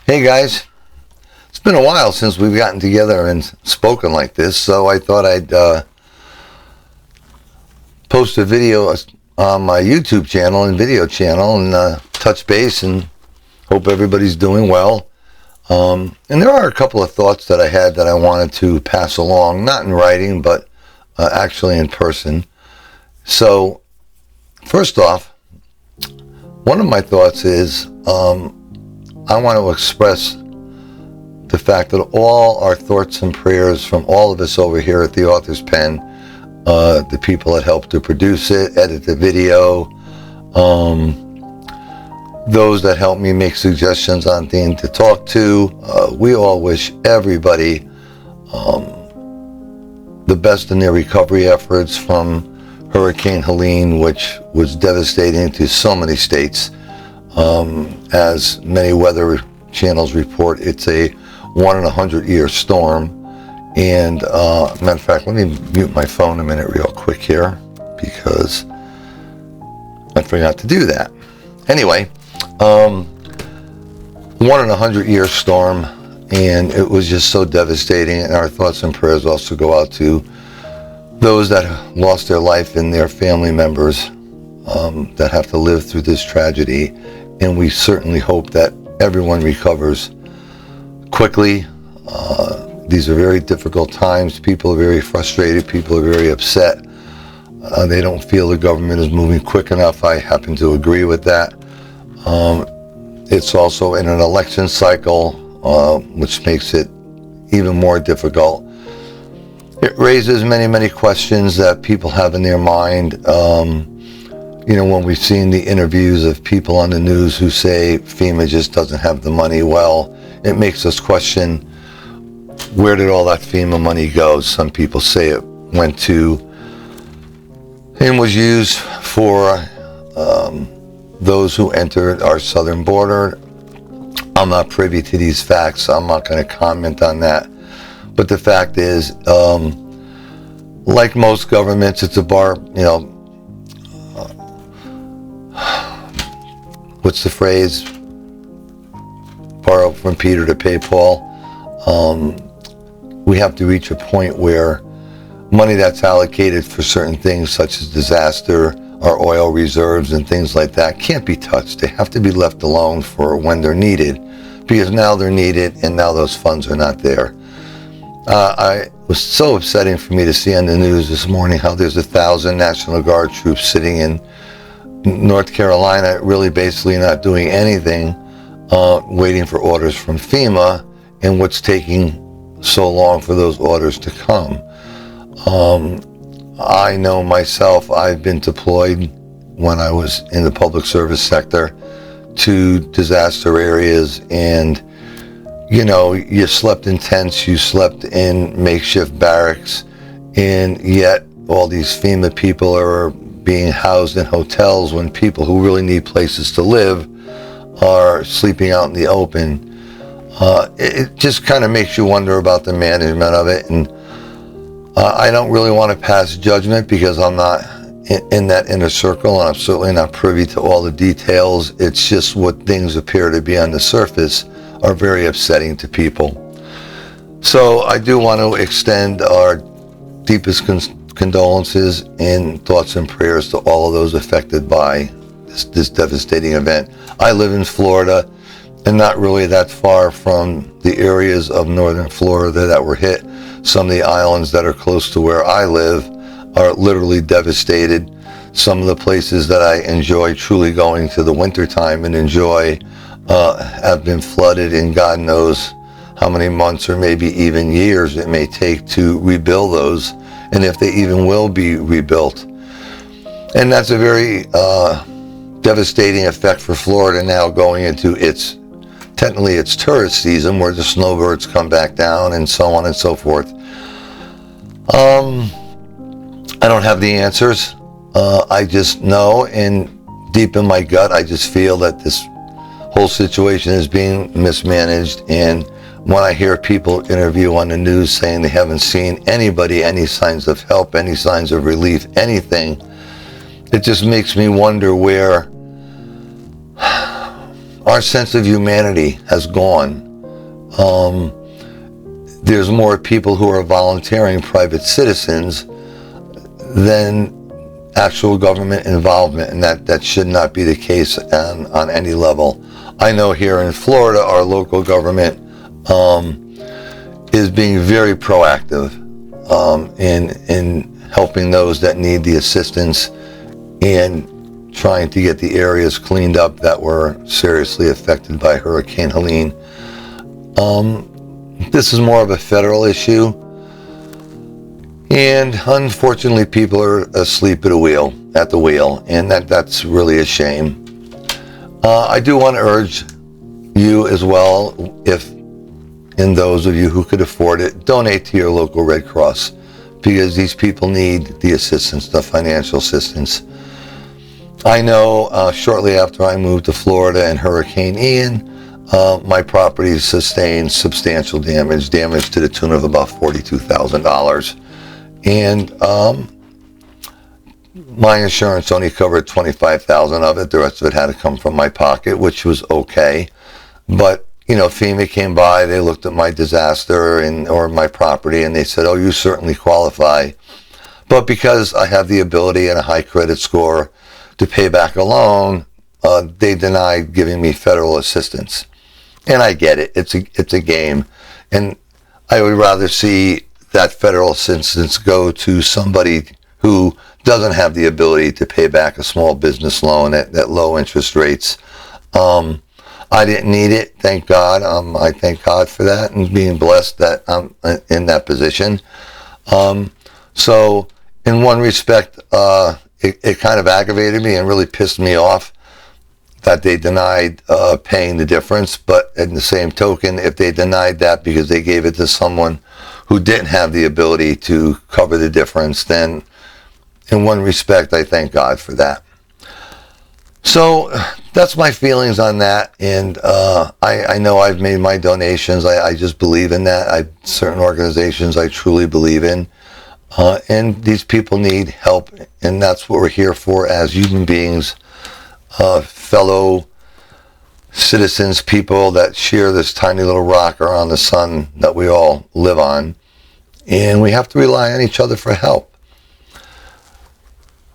Hey guys, it's been a while since we've gotten together and spoken like this, so I thought I'd post a video on my YouTube channel and video channel and touch base and hope everybody's doing well. And there are a couple of thoughts that I had that I wanted to pass along, not in writing, but actually in person. So, first off, one of my thoughts is I want to express the fact that all our thoughts and prayers from all of us over here at the Author's Pen, the people that helped to produce it, edit the video, those that helped me make suggestions on things to talk to, we all wish everybody the best in their recovery efforts from Hurricane Helene, which was devastating to so many states. As many weather channels report, it's a 1 in 100-year storm. And matter of fact, let me mute my phone a minute real quick here because I forgot to do that. Anyway, 1 in 100-year storm, and it was just so devastating. And our thoughts and prayers also go out to those that lost their life and their family members that have to live through this tragedy. And we certainly hope that everyone recovers quickly. These are very difficult times. People are very frustrated. People are very upset. They don't feel the government is moving quick enough. I happen to agree with that. It's also in an election cycle, which makes it even more difficult. It raises many questions that people have in their mind. When we've seen the interviews of people on the news who say FEMA just doesn't have the money, well, it makes us question, where did all that FEMA money go? Some people say it went to and was used for those who entered our southern border. I'm not privy to these facts. I'm not going to comment on that. But the fact is, like most governments, it's a what's the phrase? Borrow from Peter to pay Paul. We have to reach a point where money that's allocated for certain things such as disaster, our oil reserves and things like that can't be touched. They have to be left alone for when they're needed, because now they're needed and now those funds are not there. It was so upsetting for me to see on the news this morning how there's 1,000 National Guard troops sitting in North Carolina, really basically not doing anything, waiting for orders from FEMA, and what's taking so long for those orders to come. I know myself, I've been deployed when I was in the public service sector to disaster areas, and you slept in tents, you slept in makeshift barracks, and yet all these FEMA people are being housed in hotels when people who really need places to live are sleeping out in the open. It just kind of makes you wonder about the management of it, and I don't really want to pass judgment because I'm not in that inner circle, and I'm certainly not privy to all the details. It's just what things appear to be on the surface are very upsetting to people. So I do want to extend our deepest condolences and thoughts and prayers to all of those affected by this devastating event. I live in Florida, and not really that far from the areas of northern Florida that were hit. Some of the islands that are close to where I live are literally devastated. Some of the places that I enjoy truly going to the wintertime and enjoy have been flooded, and God knows how many months or maybe even years it may take to rebuild those, and if they even will be rebuilt. And that's a very devastating effect for Florida now going into technically it's tourist season, where the snowbirds come back down and so on and so forth. I don't have the answers. I just know, and deep in my gut, I just feel that this whole situation is being mismanaged. And when I hear people interview on the news saying they haven't seen anybody, any signs of help, any signs of relief, anything, it just makes me wonder where our sense of humanity has gone. There's more people who are volunteering, private citizens, than actual government involvement, and that should not be the case on any level. I know here in Florida, our local government is being very proactive in helping those that need the assistance and trying to get the areas cleaned up that were seriously affected by Hurricane Helene. This is more of a federal issue, and unfortunately people are asleep at the wheel, and that's really a shame. I do want to urge you as well, and those of you who could afford it, donate to your local Red Cross, because these people need the assistance, the financial assistance. I know shortly after I moved to Florida and Hurricane Ian, my property sustained substantial damage to the tune of about $42,000. And my insurance only covered $25,000 of it. The rest of it had to come from my pocket, which was okay. But FEMA came by, they looked at my disaster or my property, and they said, "Oh, you certainly qualify." But because I have the ability and a high credit score to pay back a loan, they denied giving me federal assistance. And I get it. It's a game. And I would rather see that federal assistance go to somebody who doesn't have the ability to pay back a small business loan at low interest rates. I didn't need it, thank God. I thank God for that and being blessed that I'm in that position. So in one respect, it kind of aggravated me and really pissed me off that they denied paying the difference. But in the same token, if they denied that because they gave it to someone who didn't have the ability to cover the difference, then in one respect, I thank God for that. So that's my feelings on that, and I know I've made my donations. I just believe in that. Certain organizations I truly believe in, and these people need help, and that's what we're here for as human beings, fellow citizens, people that share this tiny little rock around the sun that we all live on, and we have to rely on each other for help.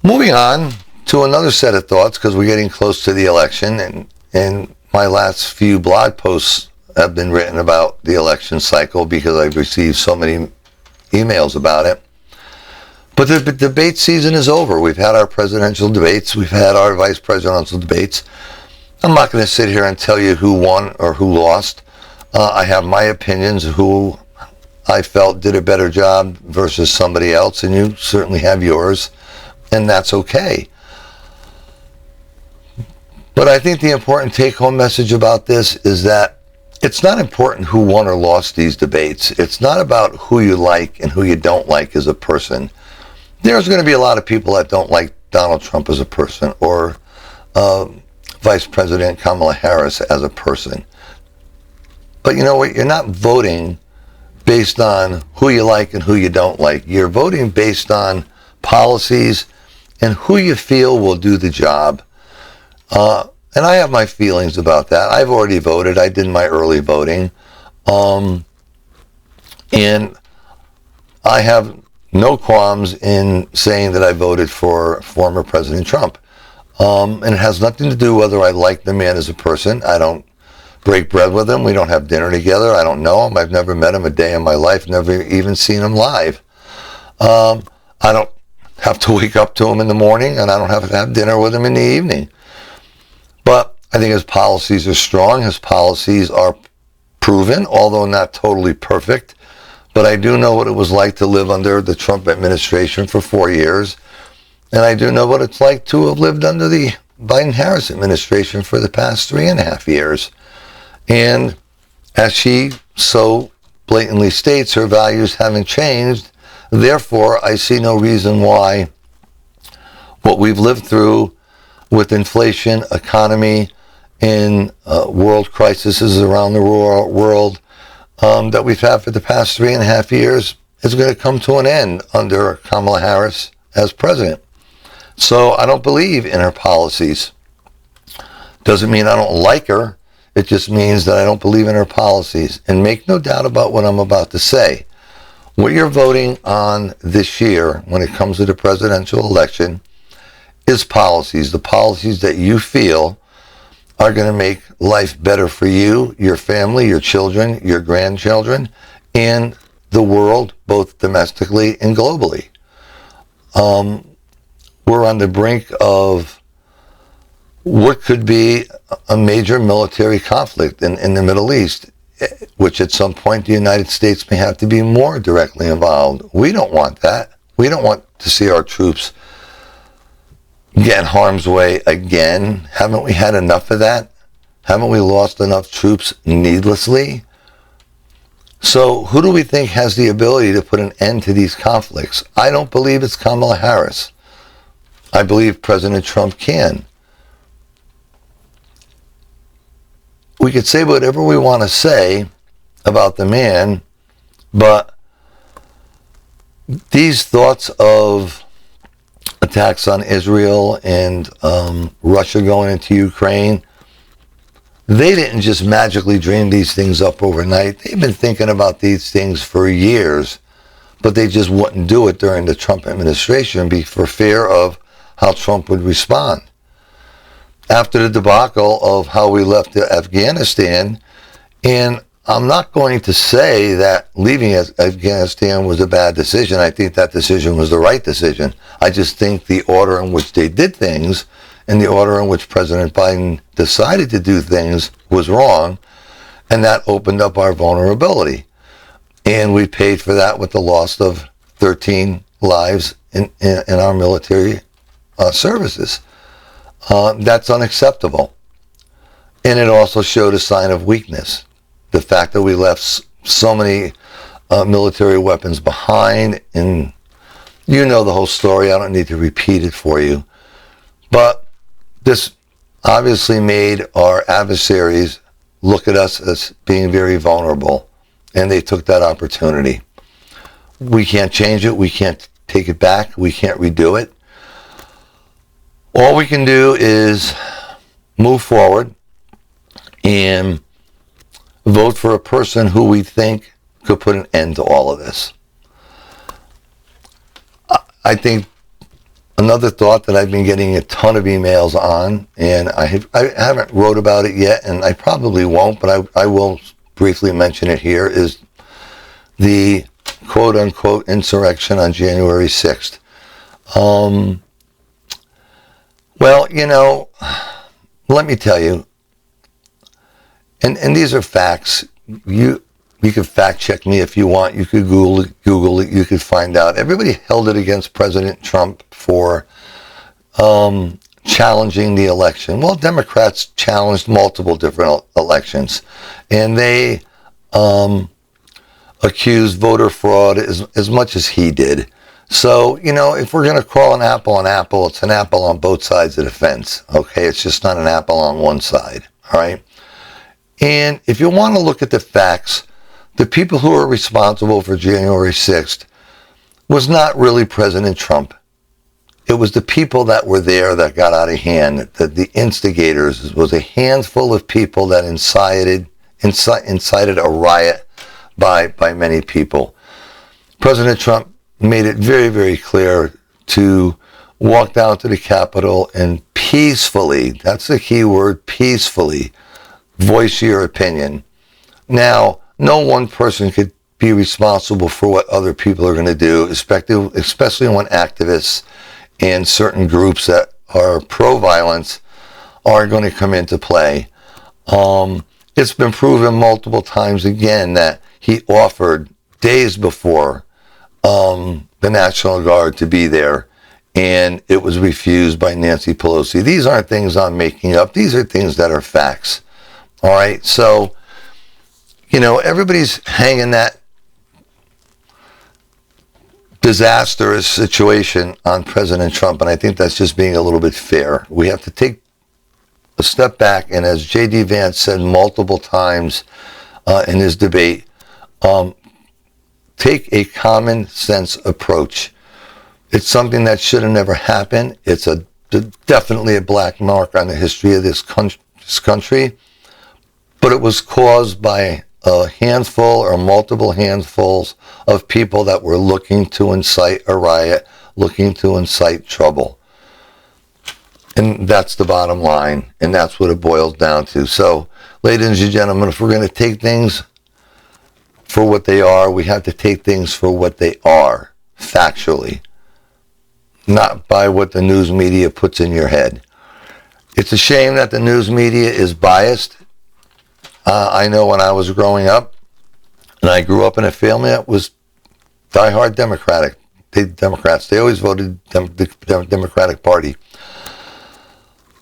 Moving on to another set of thoughts, because we're getting close to the election, and my last few blog posts have been written about the election cycle because I've received so many emails about it. But the debate season is over. We've had our presidential debates. We've had our vice presidential debates. I'm not going to sit here and tell you who won or who lost. I have my opinions of who I felt did a better job versus somebody else, and you certainly have yours, and that's okay. But I think the important take-home message about this is that it's not important who won or lost these debates. It's not about who you like and who you don't like as a person. There's going to be a lot of people that don't like Donald Trump as a person, or Vice President Kamala Harris as a person. But you know what? You're not voting based on who you like and who you don't like. You're voting based on policies and who you feel will do the job. And I have my feelings about that. I've already voted. I did my early voting. And I have no qualms in saying that I voted for former President Trump. And it has nothing to do whether I like the man as a person. I don't break bread with him. We don't have dinner together. I don't know him. I've never met him a day in my life, never even seen him live. I don't have to wake up to him in the morning, and I don't have to have dinner with him in the evening. But I think his policies are strong. His policies are proven, although not totally perfect. But I do know what it was like to live under the Trump administration for 4 years. And I do know what it's like to have lived under the Biden-Harris administration for the past 3.5 years. And as she so blatantly states, her values haven't changed. Therefore, I see no reason why what we've lived through with inflation, economy, and world crises around the world that we've had for the past 3.5 years is going to come to an end under Kamala Harris as president. So I don't believe in her policies. Doesn't mean I don't like her. It just means that I don't believe in her policies. And make no doubt about what I'm about to say. What you're voting on this year when it comes to the presidential election is policies. The policies that you feel are going to make life better for you, your family, your children, your grandchildren, and the world, both domestically and globally. We're on the brink of what could be a major military conflict in the Middle East, which at some point the United States may have to be more directly involved. We don't want that. We don't want to see our troops get in harm's way again. Haven't we had enough of that? Haven't we lost enough troops needlessly? So who do we think has the ability to put an end to these conflicts? I don't believe it's Kamala Harris. I believe President Trump can. We could say whatever we want to say about the man, but these thoughts of attacks on Israel and Russia going into Ukraine, they didn't just magically dream these things up overnight. They've been thinking about these things for years, but they just wouldn't do it during the Trump administration for fear of how Trump would respond. After the debacle of how we left Afghanistan, and I'm not going to say that leaving Afghanistan was a bad decision. I think that decision was the right decision. I just think the order in which they did things and the order in which President Biden decided to do things was wrong, and that opened up our vulnerability. And we paid for that with the loss of 13 lives in our military services. That's unacceptable. And it also showed a sign of weakness. The fact that we left so many military weapons behind, and you know the whole story. I don't need to repeat it for you. But this obviously made our adversaries look at us as being very vulnerable, and they took that opportunity. We can't change it. We can't take it back. We can't redo it. All we can do is move forward and vote for a person who we think could put an end to all of this. I think another thought that I've been getting a ton of emails on, and I haven't wrote about it yet, and I probably won't, but I will briefly mention it here, is the quote-unquote insurrection on January 6th. Well, you know, let me tell you, and these are facts. You can fact check me if you want. You could Google it. You could find out. Everybody held it against President Trump for challenging the election. Well, Democrats challenged multiple different elections, and they accused voter fraud as much as he did. So, you know, if we're going to call an apple, it's an apple on both sides of the fence, okay? It's just not an apple on one side, all right? And if you want to look at the facts, the people who are responsible for January 6th was not really President Trump. It was the people that were there that got out of hand. The instigators was a handful of people that incited a riot by many people. President Trump made it very, very clear to walk down to the Capitol and peacefully, that's the key word, peacefully, voice your opinion. Now, no one person could be responsible for what other people are going to do, especially when activists and certain groups that are pro-violence are going to come into play. It's been proven multiple times again that he offered days before the National Guard to be there, and it was refused by Nancy Pelosi. These aren't things I'm making up. These are things that are facts. All right, so, you know, everybody's hanging that disastrous situation on President Trump, and I think that's just being a little bit fair. We have to take a step back, and as J.D. Vance said multiple times in his debate, take a common sense approach. It's something that should have never happened. It's definitely a black mark on the history of this country. but it was caused by a handful or multiple handfuls of people that were looking to incite a riot, looking to incite trouble. And that's the bottom line, and that's what it boils down to. So, ladies and gentlemen, if we're going to take things for what they are, we have to take things for what they are, factually, not by what the news media puts in your head. It's a shame that the news media is biased. I know when I was growing up, and I grew up in a family that was diehard Democrats. They always voted the Democratic Party.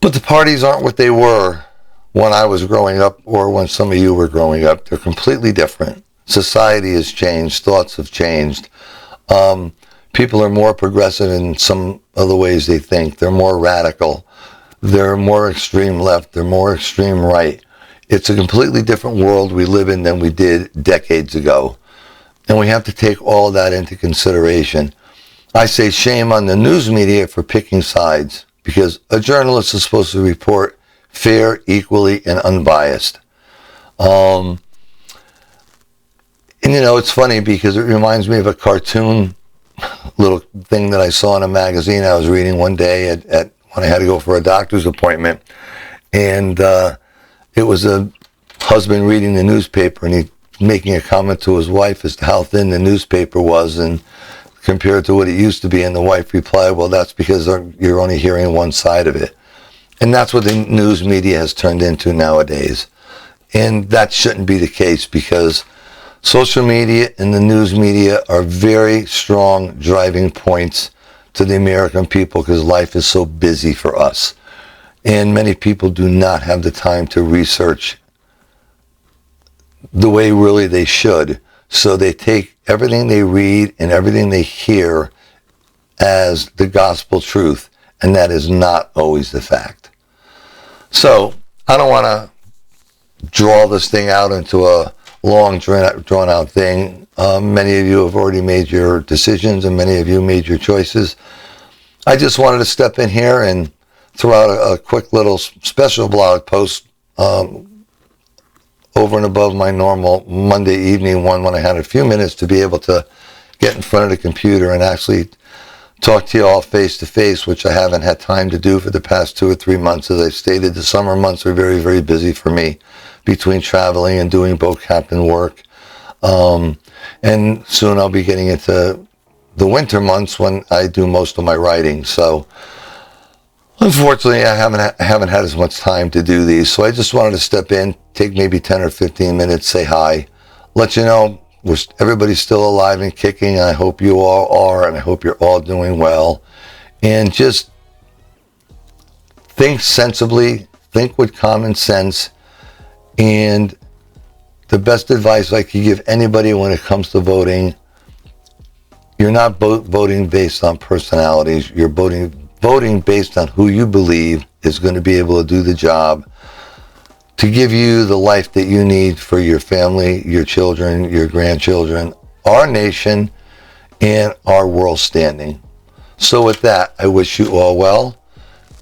But the parties aren't what they were when I was growing up or when some of you were growing up. They're completely different. Society has changed. Thoughts have changed. People are more progressive in some of the ways they think. They're more radical. They're more extreme left. They're more extreme right. It's a completely different world we live in than we did decades ago. And we have to take all of that into consideration. I say shame on the news media for picking sides, because a journalist is supposed to report fair, equally, and unbiased. And it's funny because it reminds me of a cartoon little thing that I saw in a magazine I was reading one day at when I had to go for a doctor's appointment. And it was a husband reading the newspaper, and he making a comment to his wife as to how thin the newspaper was and compared to what it used to be. And the wife replied, well, that's because you're only hearing one side of it. And that's what the news media has turned into nowadays. And that shouldn't be the case, because social media and the news media are very strong driving points to the American people, because life is so busy for us. And many people do not have the time to research the way really they should. So they take everything they read and everything they hear as the gospel truth, and that is not always the fact. So I don't want to draw this thing out into a long, drawn out thing. Many of you have already made your decisions, and many of you made your choices. I just wanted to step in here and throw out a quick little special blog post over and above my normal Monday evening one, when I had a few minutes to be able to get in front of the computer and actually talk to you all face to face, which I haven't had time to do for the past 2 or 3 months. As I stated, the summer months are very, very busy for me, between traveling and doing boat captain work. And soon I'll be getting into the winter months when I do most of my writing. So unfortunately, I haven't had as much time to do these. So I just wanted to step in, take maybe 10 or 15 minutes, say hi, let you know everybody's still alive and kicking. I hope you all are, and I hope you're all doing well. And just think sensibly, think with common sense. And the best advice I could give anybody when it comes to voting, you're not voting based on personalities. You're voting based on who you believe is going to be able to do the job to give you the life that you need for your family, your children, your grandchildren, our nation, and our world standing. So with that, I wish you all well.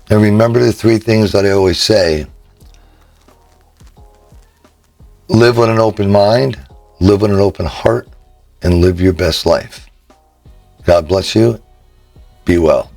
And remember the 3 things that I always say. Live with an open mind, live with an open heart, and live your best life. God bless you. Be well.